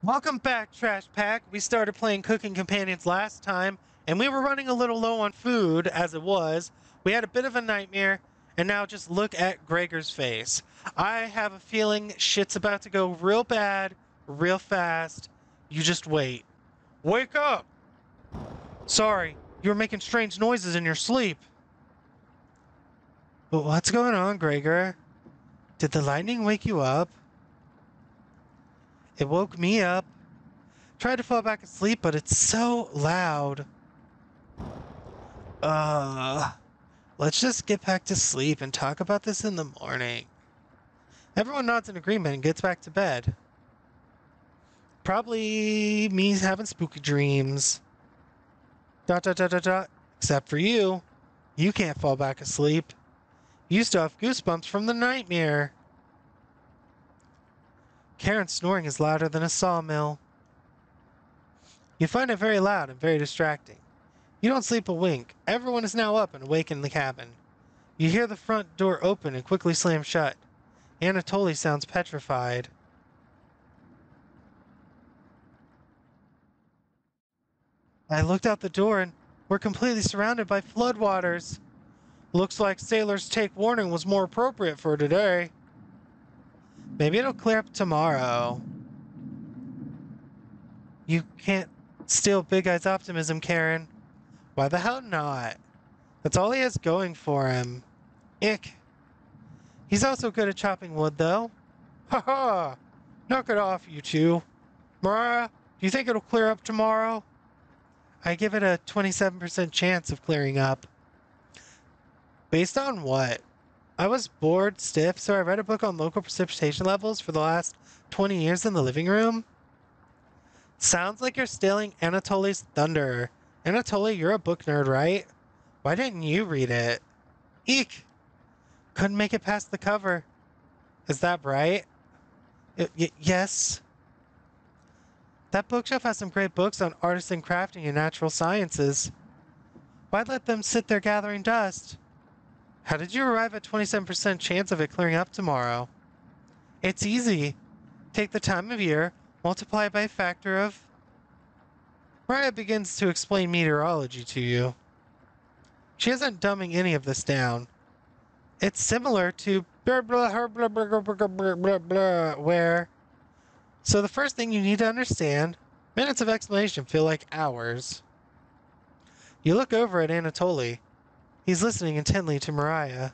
Welcome back, Trash Pack. We started playing Cooking Companions last time, and we were running a little low on food as it was. We had a bit of a nightmare, and now just look at Gregor's face. I have a feeling shit's about to go real bad, real fast. You just wait. Wake up! Sorry, you were making strange noises in your sleep. But what's going on, Gregor? Did the lightning wake you up? It woke me up. Tried to fall back asleep, but it's so loud. Let's just get back to sleep and talk about this in the morning. Everyone nods in agreement and gets back to bed. Probably me having spooky dreams. ... Except for you. You can't fall back asleep. You still have goosebumps from the nightmare. Karen's snoring is louder than a sawmill. You find it very loud and very distracting. You don't sleep a wink. Everyone is now up and awake in the cabin. You hear the front door open and quickly slam shut. Anatoly sounds petrified. I looked out the door and we're completely surrounded by floodwaters. Looks like Sailor's Take Warning was more appropriate for today. Maybe it'll clear up tomorrow. You can't steal Big Eye's optimism, Karen. Why the hell not? That's all he has going for him. Ick. He's also good at chopping wood, though. Ha ha! Knock it off, you two. Mariah, do you think it'll clear up tomorrow? I give it a 27% chance of clearing up. Based on what? I was bored stiff, so I read a book on local precipitation levels for the last 20 years in the living room. Sounds like you're stealing Anatoly's thunder. Anatoly, you're a book nerd, right? Why didn't you read it? Eek! Couldn't make it past the cover. Is that right? Yes. That bookshelf has some great books on artisan crafting and natural sciences. Why let them sit there gathering dust? How did you arrive at 27% chance of it clearing up tomorrow? It's easy. Take the time of year, multiply by a factor of... Mariah begins to explain meteorology to you. She isn't dumbing any of this down. It's similar to blah blah blah blah blah blah blah blah blah, where... So the first thing you need to understand, minutes of explanation feel like hours. You look over at Anatoly. He's listening intently to Mariah.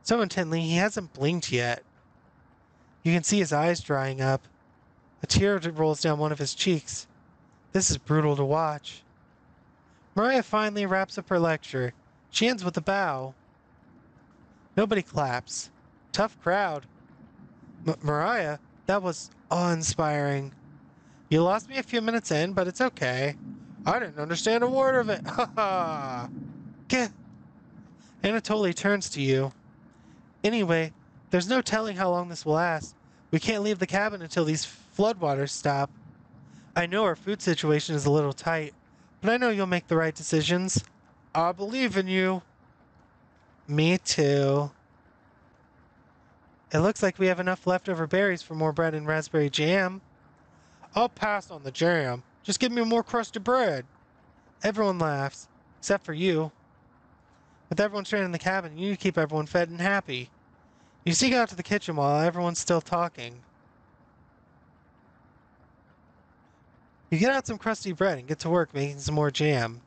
So intently, he hasn't blinked yet. You can see his eyes drying up. A tear rolls down one of his cheeks. This is brutal to watch. Mariah finally wraps up her lecture. She ends with a bow. Nobody claps. Tough crowd. Mariah, that was awe-inspiring. You lost me a few minutes in, but it's okay. I didn't understand a word of it. Ha ha! Anatoly turns to you. Anyway, there's no telling how long this will last. We can't leave the cabin until these floodwaters stop. I know our food situation is a little tight, but I know you'll make the right decisions. I believe in you. Me too. It looks like we have enough leftover berries for more bread and raspberry jam. I'll pass on the jam. Just give me more crusty bread. Everyone laughs, except for you. With everyone straight in the cabin, you need to keep everyone fed and happy. You sneak out to the kitchen while everyone's still talking. You get out some crusty bread and get to work making some more jam.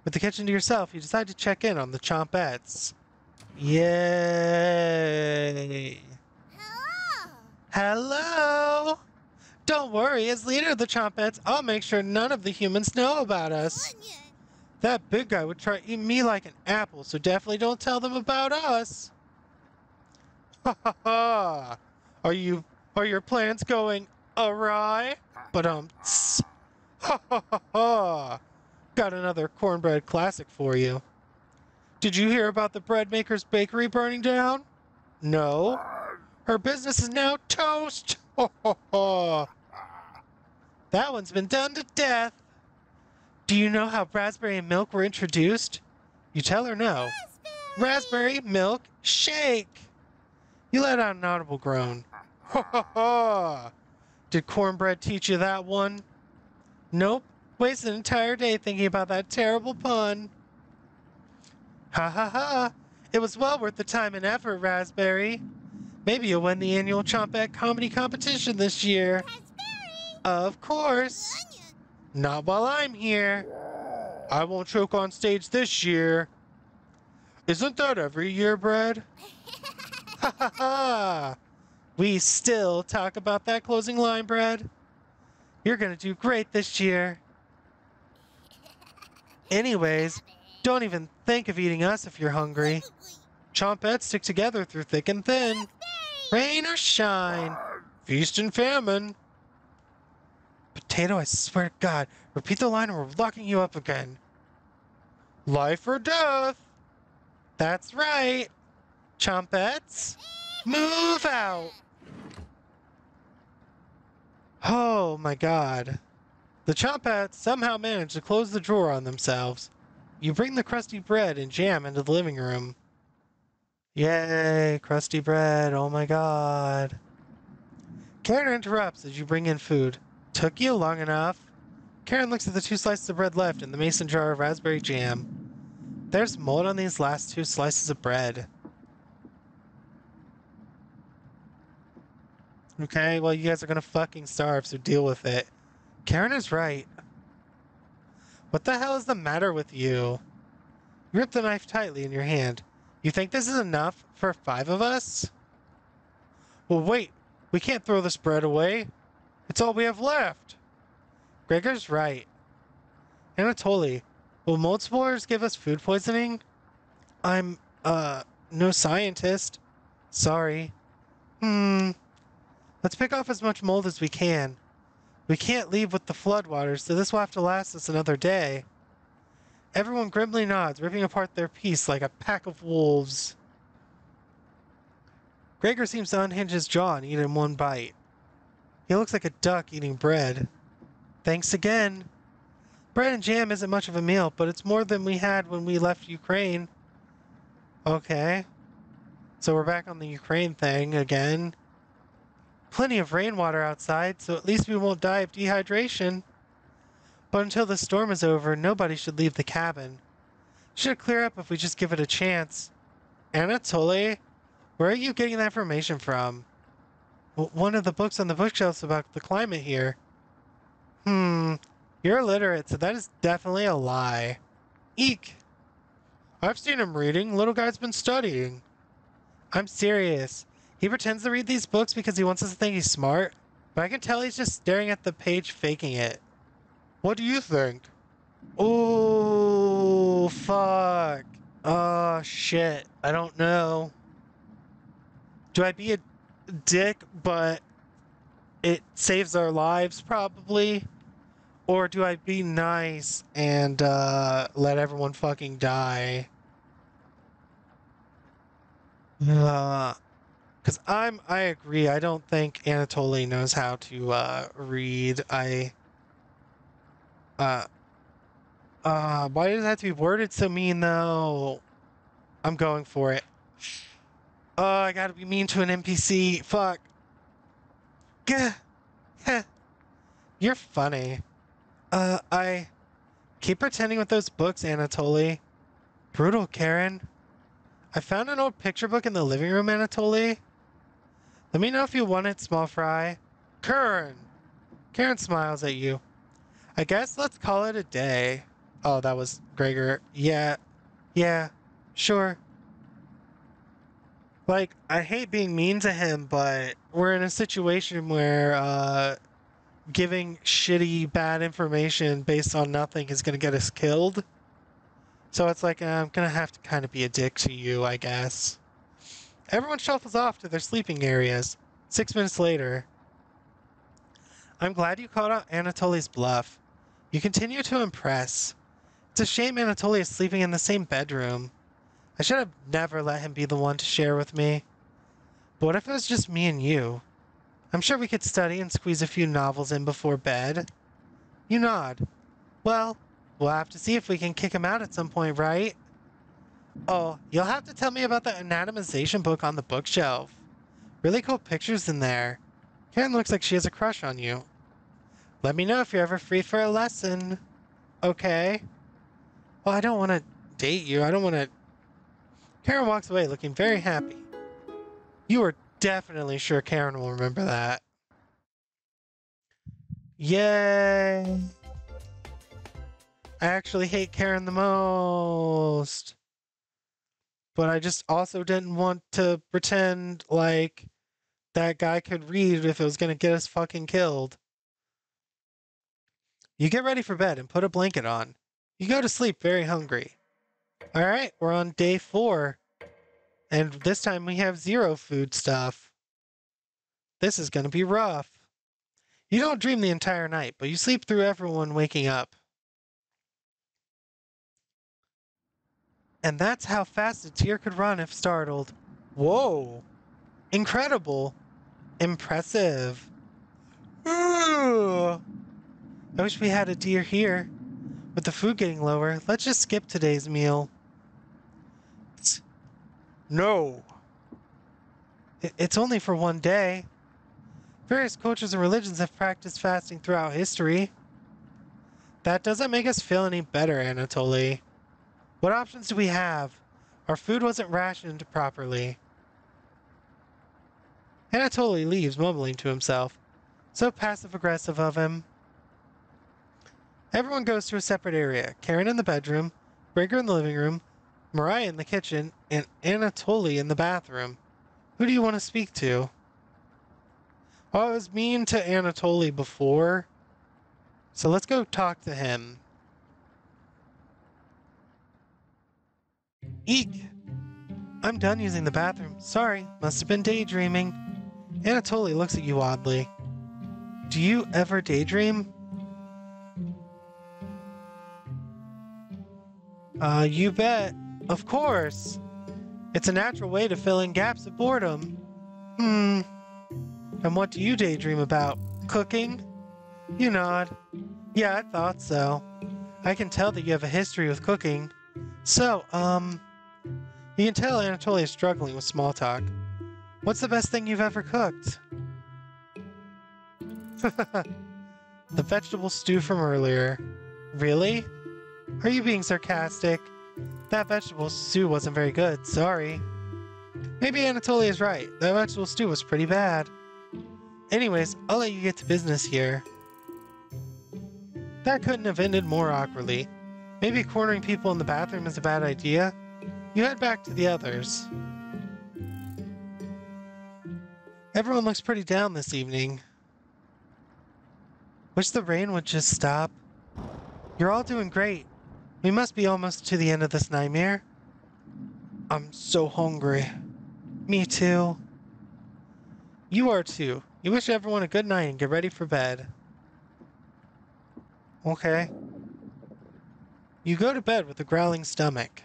With the kitchen to yourself, you decide to check in on the Chompettes. Yay! Hello! Hello! Don't worry, as leader of the Chompettes, I'll make sure none of the humans know about us. Onion. That big guy would try to eat me like an apple, so definitely don't tell them about us. Ha ha ha! Are your plans going awry? Ha ha ha ha! Got another cornbread classic for you. Did you hear about the bread maker's bakery burning down? No. Her business is now toast. Ho ho ho! That one's been done to death. Do you know how raspberry and milk were introduced? You tell her no. Raspberry milk shake. You let out an audible groan. Ha ha ha! Did cornbread teach you that one? Nope. Wasted an entire day thinking about that terrible pun. Ha ha ha. It was well worth the time and effort, Raspberry. Maybe you'll win the annual Chompette comedy competition this year. Raspberry! Of course. Not while I'm here. I won't choke on stage this year. Isn't that every year, Bread? Ha ha ha! We still talk about that closing line, Bread. You're gonna do great this year. Anyways, don't even think of eating us if you're hungry. Chompettes stick together through thick and thin. Rain or shine. Feast and famine. Potato, I swear to God. Repeat the line or we're locking you up again. Life or death. That's right. Chompettes, move out. Oh my God. The Chompettes somehow managed to close the drawer on themselves. You bring the crusty bread and jam into the living room. Yay, crusty bread, oh my God. Karen interrupts as you bring in food. Took you long enough. Karen looks at the 2 slices of bread left in the mason jar of raspberry jam. There's mold on these last 2 slices of bread. Okay, well, you guys are gonna fucking starve, so deal with it. Karen is right. What the hell is the matter with you? You grip the knife tightly in your hand. You think this is enough for 5 of us? Well, wait. We can't throw this bread away. It's all we have left. Gregor's right. Anatoly, will mold spores give us food poisoning? I'm, no scientist. Sorry. Let's pick off as much mold as we can. We can't leave with the floodwaters, so this will have to last us another day. Everyone grimly nods, ripping apart their piece like a pack of wolves. Gregor seems to unhinge his jaw and eat in one bite. He looks like a duck eating bread. Thanks again. Bread and jam isn't much of a meal, but it's more than we had when we left Ukraine. Okay. So we're back on the Ukraine thing again. Plenty of rainwater outside, so at least we won't die of dehydration. But until the storm is over, nobody should leave the cabin. Should clear up if we just give it a chance. Anatoly, where are you getting that information from? One of the books on the bookshelves about the climate here. You're illiterate, so that is definitely a lie. Eek! I've seen him reading. Little guy's been studying. I'm serious. He pretends to read these books because he wants us to think he's smart, but I can tell he's just staring at the page faking it. What do you think? Oh, fuck. Oh, shit. I don't know. Do I be a dick, but it saves our lives, probably? Or do I be nice and let everyone fucking die? Because I agree. I don't think Anatoly knows how to read. Why does it have to be worded so mean, though? I'm going for it. Oh, I gotta be mean to an NPC. Fuck. Gah. Heh. You're funny. I keep pretending with those books, Anatoly. Brutal, Karen. I found an old picture book in the living room, Anatoly. Let me know if you want it, small fry. Karen! Karen smiles at you. I guess let's call it a day. Oh, that was Gregor. Yeah, sure. Like, I hate being mean to him, but we're in a situation where, giving shitty, bad information based on nothing is gonna get us killed. So it's like, I'm gonna have to kind of be a dick to you, I guess. Everyone shuffles off to their sleeping areas. 6 minutes later. I'm glad you called out Anatoly's bluff. You continue to impress. It's a shame Anatoly is sleeping in the same bedroom. I should have never let him be the one to share with me. But what if it was just me and you? I'm sure we could study and squeeze a few novels in before bed. You nod. Well, we'll have to see if we can kick him out at some point, right? Oh, you'll have to tell me about the anatomization book on the bookshelf. Really cool pictures in there. Karen looks like she has a crush on you. Let me know if you're ever free for a lesson. Okay? Well, I don't want to date you. I don't want to... Karen walks away looking very happy. You are definitely sure Karen will remember that. Yay! I actually hate Karen the most. But I just also didn't want to pretend like that guy could read if it was going to get us fucking killed. You get ready for bed and put a blanket on. You go to sleep very hungry. Alright, we're on day 4. And this time we have 0 food stuff. This is going to be rough. You don't dream the entire night, but you sleep through everyone waking up. And that's how fast a deer could run if startled. Whoa! Incredible! Impressive! Ooh. I wish we had a deer here. With the food getting lower, let's just skip today's meal. No! It's only for one day. Various cultures and religions have practiced fasting throughout history. That doesn't make us feel any better, Anatoly. What options do we have? Our food wasn't rationed properly. Anatoly leaves, mumbling to himself. So passive-aggressive of him. Everyone goes to a separate area. Karen in the bedroom, Gregor in the living room, Mariah in the kitchen, and Anatoly in the bathroom. Who do you want to speak to? Oh, I was mean to Anatoly before. So let's go talk to him. Eek! I'm done using the bathroom. Sorry, must have been daydreaming. Anatoly looks at you oddly. Do you ever daydream? You bet. Of course. It's a natural way to fill in gaps of boredom. And what do you daydream about? Cooking? You nod. Yeah, I thought so. I can tell that you have a history with cooking. So, you can tell Anatoly is struggling with small talk. What's the best thing you've ever cooked? The vegetable stew from earlier. Really? Are you being sarcastic? That vegetable stew wasn't very good, sorry. Maybe Anatoly is right. That vegetable stew was pretty bad. Anyways, I'll let you get to business here. That couldn't have ended more awkwardly. Maybe cornering people in the bathroom is a bad idea. You head back to the others. Everyone looks pretty down this evening. Wish the rain would just stop. You're all doing great. We must be almost to the end of this nightmare. I'm so hungry. Me too. You are too. You wish everyone a good night and get ready for bed. Okay. You go to bed with a growling stomach.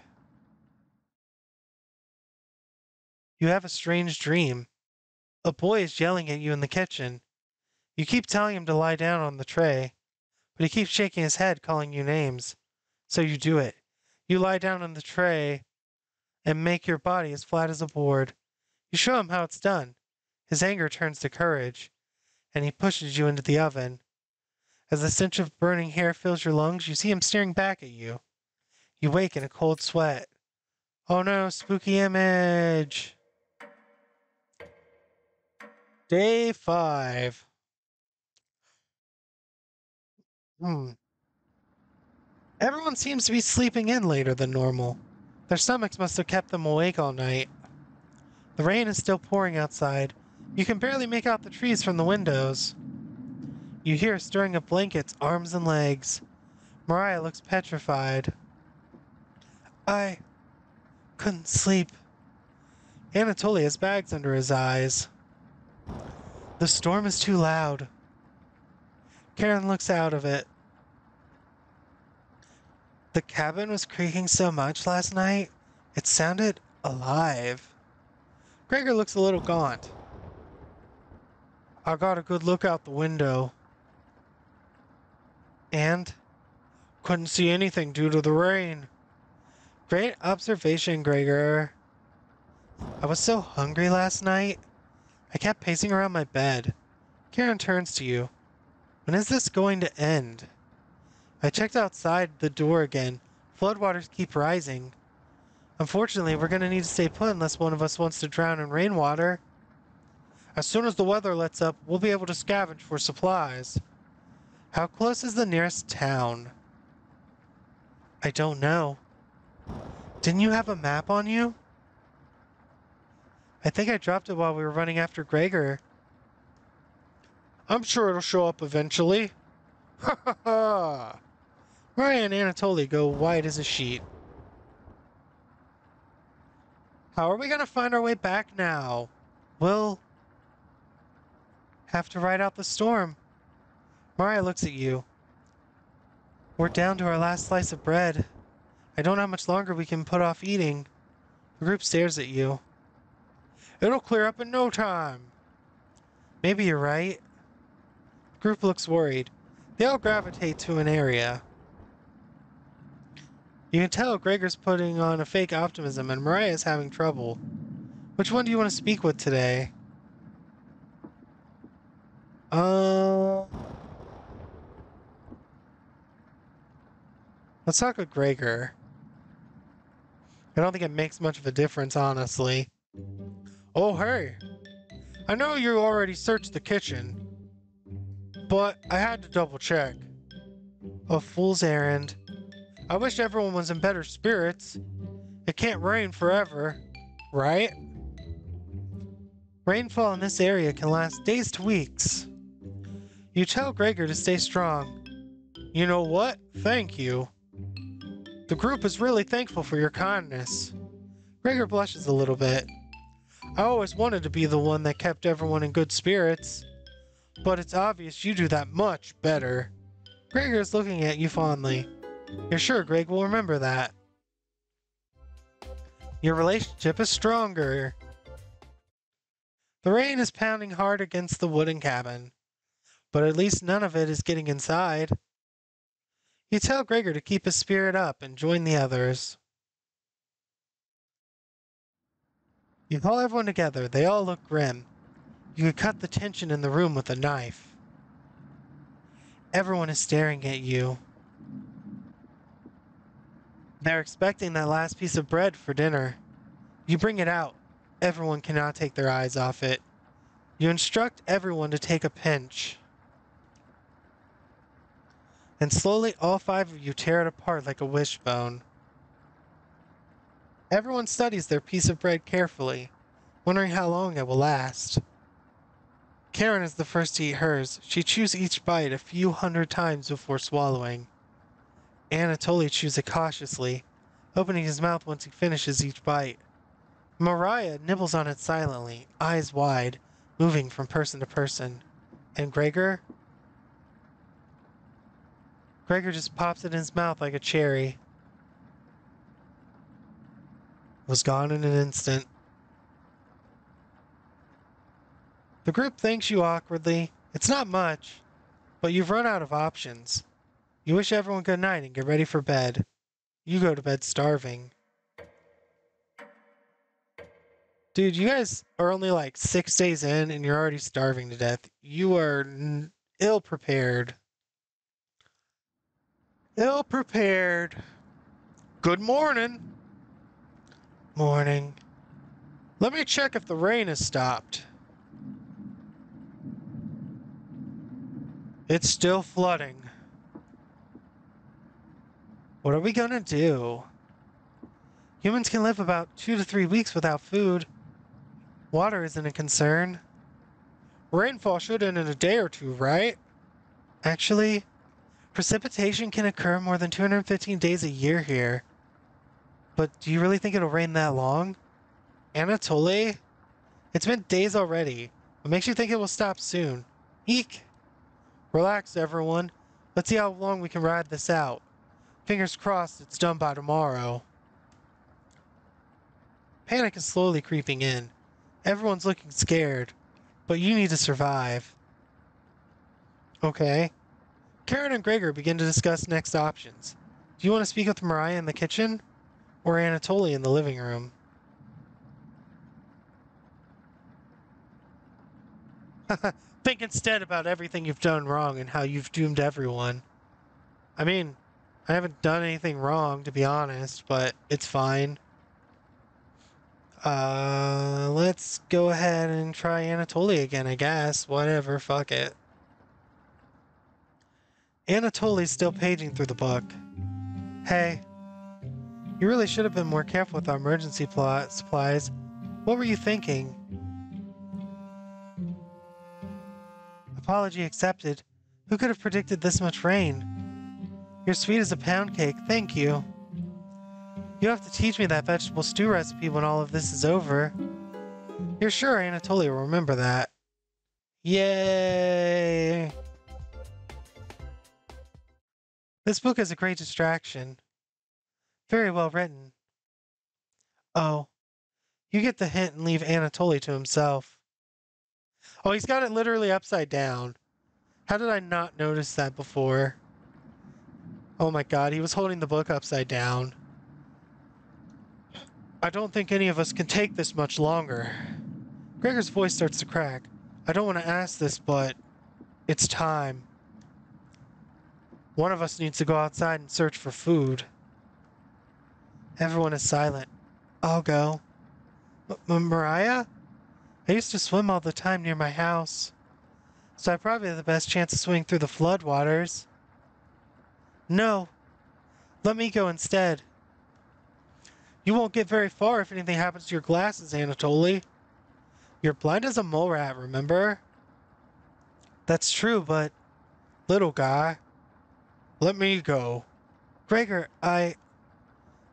You have a strange dream. A boy is yelling at you in the kitchen. You keep telling him to lie down on the tray, but he keeps shaking his head, calling you names. So you do it. You lie down on the tray and make your body as flat as a board. You show him how it's done. His anger turns to courage, and he pushes you into the oven. As the stench of burning hair fills your lungs, you see him staring back at you. You wake in a cold sweat. Oh no, spooky image! Day 5. Everyone seems to be sleeping in later than normal. Their stomachs must have kept them awake all night. The rain is still pouring outside. You can barely make out the trees from the windows. You hear stirring of blankets, arms and legs. Mariah looks petrified. I couldn't sleep. Anatoly has bags under his eyes. The storm is too loud. Karen looks out of it. The cabin was creaking so much last night, it sounded alive. Gregor looks a little gaunt. I got a good look out the window. And? Couldn't see anything due to the rain. Great observation, Gregor. I was so hungry last night. I kept pacing around my bed. Karen turns to you. When is this going to end? I checked outside the door again. Floodwaters keep rising. Unfortunately, we're going to need to stay put unless one of us wants to drown in rainwater. As soon as the weather lets up, we'll be able to scavenge for supplies. How close is the nearest town? I don't know. Didn't you have a map on you? I think I dropped it while we were running after Gregor. I'm sure it'll show up eventually. Ha ha ha! Ryan and Anatoly go white as a sheet. How are we gonna find our way back now? We'll have to ride out the storm. Mariah looks at you. We're down to our last slice of bread. I don't know how much longer we can put off eating. The group stares at you. It'll clear up in no time. Maybe you're right. The group looks worried. They all gravitate to an area. You can tell Gregor's putting on a fake optimism and Mariah's having trouble. Which one do you want to speak with today? Let's talk with Gregor. I don't think it makes much of a difference, honestly. Oh, hey. I know you already searched the kitchen, but I had to double check. A fool's errand. I wish everyone was in better spirits. It can't rain forever, right? Rainfall in this area can last days to weeks. You tell Gregor to stay strong. You know what? Thank you. The group is really thankful for your kindness. Gregor blushes a little bit. I always wanted to be the one that kept everyone in good spirits, but it's obvious you do that much better. Gregor is looking at you fondly. You're sure Greg will remember that. Your relationship is stronger. The rain is pounding hard against the wooden cabin, but at least none of it is getting inside. You tell Gregor to keep his spirit up and join the others. You call everyone together. They all look grim. You could cut the tension in the room with a knife. Everyone is staring at you. They're expecting that last piece of bread for dinner. You bring it out. Everyone cannot take their eyes off it. You instruct everyone to take a pinch. And slowly all 5 of you tear it apart like a wishbone. Everyone studies their piece of bread carefully, wondering how long it will last. Karen is the first to eat hers. She chews each bite a few hundred times before swallowing. Anatoly chews it cautiously, opening his mouth once he finishes each bite. Mariah nibbles on it silently, eyes wide, moving from person to person. And Gregor? Gregor just pops it in his mouth like a cherry. Was gone in an instant. The group thanks you awkwardly. It's not much, but you've run out of options. You wish everyone good night and get ready for bed. You go to bed starving. Dude, you guys are only like 6 days in and you're already starving to death. You are ill-prepared. Ill-prepared. Good morning. Morning. Let me check if the rain has stopped. It's still flooding. What are we gonna do? Humans can live about 2 to 3 weeks without food. Water isn't a concern. Rainfall should end in a day or two, right? Actually, precipitation can occur more than 215 days a year here. But do you really think it'll rain that long? Anatoly? It's been days already. What makes you think it will stop soon? Eek! Relax, everyone. Let's see how long we can ride this out. Fingers crossed it's done by tomorrow. Panic is slowly creeping in. Everyone's looking scared, but you need to survive. Okay. Karen and Gregor begin to discuss next options. Do you want to speak with Mariah in the kitchen? Or Anatoly in the living room? Think instead about everything you've done wrong and how you've doomed everyone. I mean, I haven't done anything wrong, to be honest, but it's fine. Let's go ahead and try Anatoly again, I guess. Whatever, fuck it. Anatoly's still paging through the book. Hey, you really should have been more careful with our emergency plot supplies. What were you thinking? Apology accepted. Who could have predicted this much rain? You're sweet as a pound cake, thank you. You'll have to teach me that vegetable stew recipe when all of this is over. You're sure Anatoly will remember that. Yay! This book is a great distraction. Very well written. Oh, you get the hint and leave Anatoly to himself. Oh, he's got it literally upside down. How did I not notice that before? Oh my god, he was holding the book upside down. I don't think any of us can take this much longer. Gregor's voice starts to crack. I don't want to ask this, but it's time. One of us needs to go outside and search for food. Everyone is silent. I'll go. Mariah? I used to swim all the time near my house, so I probably have the best chance of swimming through the floodwaters. No, let me go instead. You won't get very far if anything happens to your glasses, Anatoly. You're blind as a mole rat, remember? That's true, but... Little guy. Let me go. Gregor,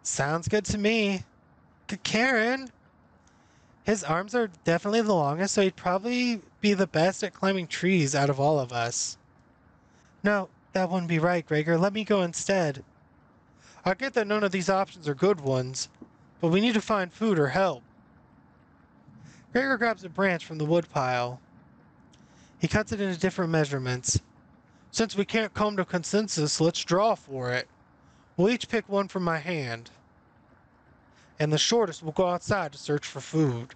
Sounds good to me. Karen? His arms are definitely the longest, so he'd probably be the best at climbing trees out of all of us. No, that wouldn't be right, Gregor. Let me go instead. I get that none of these options are good ones, but we need to find food or help. Gregor grabs a branch from the woodpile. He cuts it into different measurements. Since we can't come to consensus, let's draw for it. We'll each pick one from my hand. And the shortest will go outside to search for food.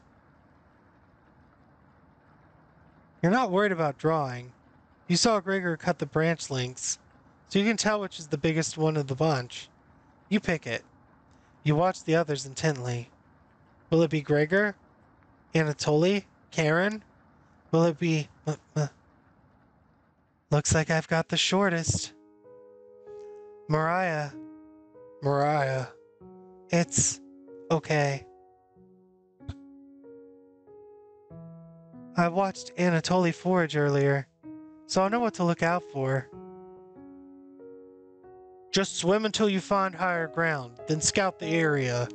You're not worried about drawing. You saw Gregor cut the branch lengths, so you can tell which is the biggest one of the bunch. You pick it. You watch the others intently. Will it be Gregor? Anatoly? Karen? Will it be... Looks like I've got the shortest. Mariah. It's... okay. I watched Anatoly forage earlier, so I know what to look out for. Just swim until you find higher ground, then scout the area.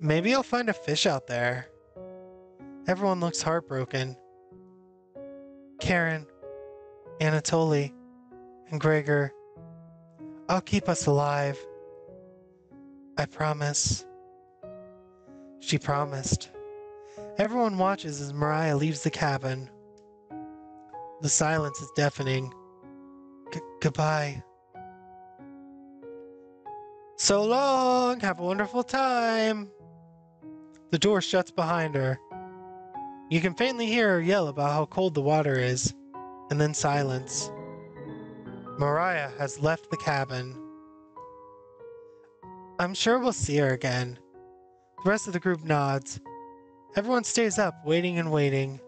Maybe I'll find a fish out there. Everyone looks heartbroken. Karen, Anatoly, and Gregor. I'll keep us alive. I promise. She promised. Everyone watches as Mariah leaves the cabin. The silence is deafening. Goodbye. So long! Have a wonderful time! The door shuts behind her. You can faintly hear her yell about how cold the water is, and then silence. Mariah has left the cabin. I'm sure we'll see her again. The rest of the group nods. Everyone stays up, waiting and waiting.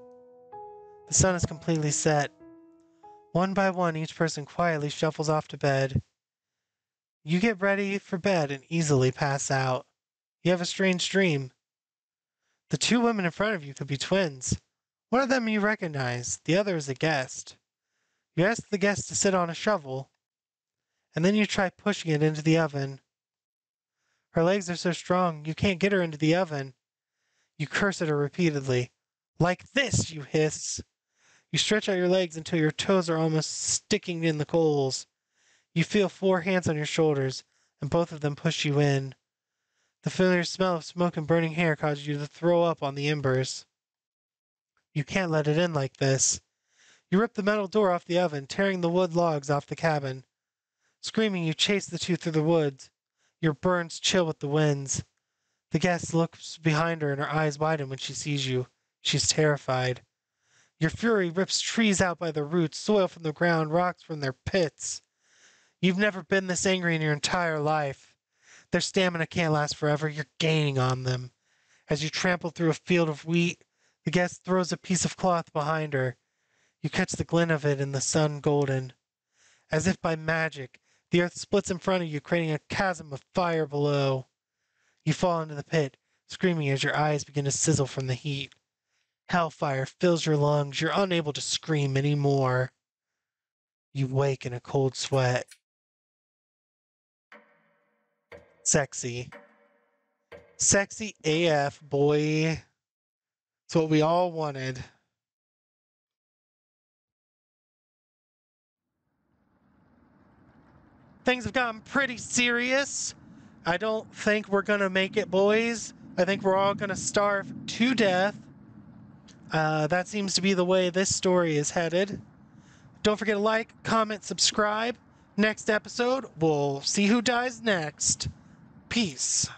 The sun is completely set. One by one, each person quietly shuffles off to bed. You get ready for bed and easily pass out. You have a strange dream. The two women in front of you could be twins. One of them you recognize, the other is a guest. You ask the guest to sit on a shovel, and then you try pushing it into the oven. Her legs are so strong, you can't get her into the oven. You curse at her repeatedly. Like this, you hiss. You stretch out your legs until your toes are almost sticking in the coals. You feel 4 hands on your shoulders, and both of them push you in. The familiar smell of smoke and burning hair causes you to throw up on the embers. You can't let it in like this. You rip the metal door off the oven, tearing the wood logs off the cabin. Screaming, you chase the two through the woods. Your burns chill with the winds. The guest looks behind her and her eyes widen when she sees you. She's terrified. Your fury rips trees out by the roots, soil from the ground, rocks from their pits. You've never been this angry in your entire life. Their stamina can't last forever. You're gaining on them. As you trample through a field of wheat, the guest throws a piece of cloth behind her. You catch the glint of it in the sun golden. As if by magic, the earth splits in front of you, creating a chasm of fire below. You fall into the pit, screaming as your eyes begin to sizzle from the heat. Hellfire fills your lungs. You're unable to scream anymore. You wake in a cold sweat. Sexy. Sexy AF, boy. It's what we all wanted. Things have gotten pretty serious. I don't think we're gonna make it, boys. I think we're all gonna starve to death. That seems to be the way this story is headed. Don't forget to like, comment, subscribe. Next episode, we'll see who dies next. Peace.